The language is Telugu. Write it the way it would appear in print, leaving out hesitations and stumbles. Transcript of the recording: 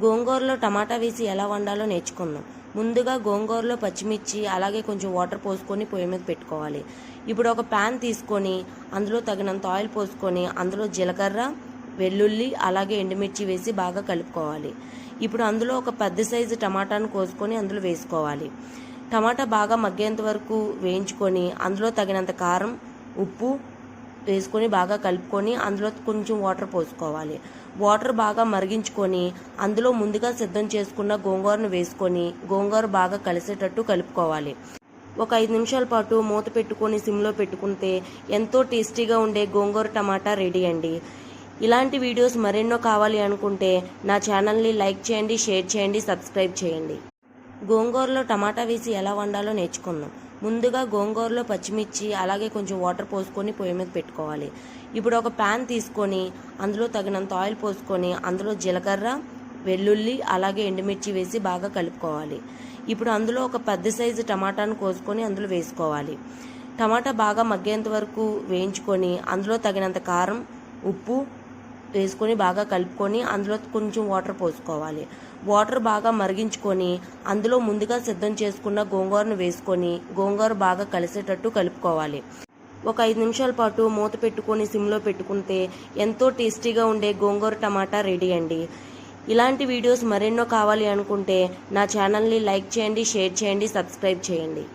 గోంగూరలో టమాటా వేసి ఎలా వండాలో నేర్చుకుందాం. ముందుగా గోంగూరలో పచ్చిమిర్చి అలాగే కొంచెం వాటర్ పోసుకొని పొయ్యి మీద పెట్టుకోవాలి. ఇప్పుడు ఒక ప్యాన్ తీసుకొని అందులో తగినంత ఆయిల్ పోసుకొని అందులో జీలకర్ర, వెల్లుల్లి అలాగే ఎండుమిర్చి వేసి బాగా కలుపుకోవాలి. ఇప్పుడు అందులో ఒక పెద్ద సైజు టమాటాను కోసుకొని అందులో వేసుకోవాలి. టమాటా బాగా మగ్గేంత వరకు వేయించుకొని అందులో తగినంత కారం, ఉప్పు వేసుకొని బాగా కలుపుకొని అందులో కొంచెం వాటర్ పోసుకోవాలి. వాటర్ బాగా మరిగించుకొని అందులో ముందుగా సిద్ధం చేసుకున్న గోంగూరను వేసుకొని గోంగూర బాగా కలిసేటట్టు కలుపుకోవాలి. ఒక 5 నిమిషాల పాటు మూత పెట్టుకొని సిమ్లో పెట్టుకుంటే ఎంతో టేస్టీగా ఉండే గోంగూర టమాటా రెడీ అండి. ఇలాంటి వీడియోస్ మరెన్నో కావాలి అనుకుంటే నా ఛానల్ని లైక్ చేయండి, షేర్ చేయండి, సబ్స్క్రైబ్ చేయండి. గోంగూరలో టమాటా వేసి ఎలా వండాలో నేర్చుకుందాం. ముందుగా గోంగూరలో పచ్చిమిర్చి అలాగే కొంచెం వాటర్ పోసుకొని పొయ్యి మీద పెట్టుకోవాలి. ఇప్పుడు ఒక ప్యాన్ తీసుకొని అందులో తగినంత ఆయిల్ పోసుకొని అందులో జీలకర్ర, వెల్లుల్లి అలాగే ఎండుమిర్చి వేసి బాగా కలుపుకోవాలి. ఇప్పుడు అందులో ఒక పెద్ద సైజు టమాటాను కోసుకొని అందులో వేసుకోవాలి. టమాటా బాగా మగ్గేంత వరకు వేయించుకొని అందులో తగినంత కారం, ఉప్పు వేసుకొని బాగా కలుపుకొని అందులో కొంచెం వాటర్ పోసుకోవాలి. వాటర్ బాగా మరిగించుకొని అందులో ముందుగా సిద్ధం చేసుకున్న గోంగూరను వేసుకొని గోంగూర బాగా కలిసేటట్టు కలుపుకోవాలి. ఒక 5 నిమిషాల పాటు మూత పెట్టుకొని సిమ్లో పెట్టుకుంటే ఎంతో టేస్టీగా ఉండే గోంగూర టమాటా రెడీ అండి. ఇలాంటి వీడియోస్ మరెన్నో కావాలి అనుకుంటే నా ఛానల్ని లైక్ చేయండి, షేర్ చేయండి, సబ్స్క్రైబ్ చేయండి.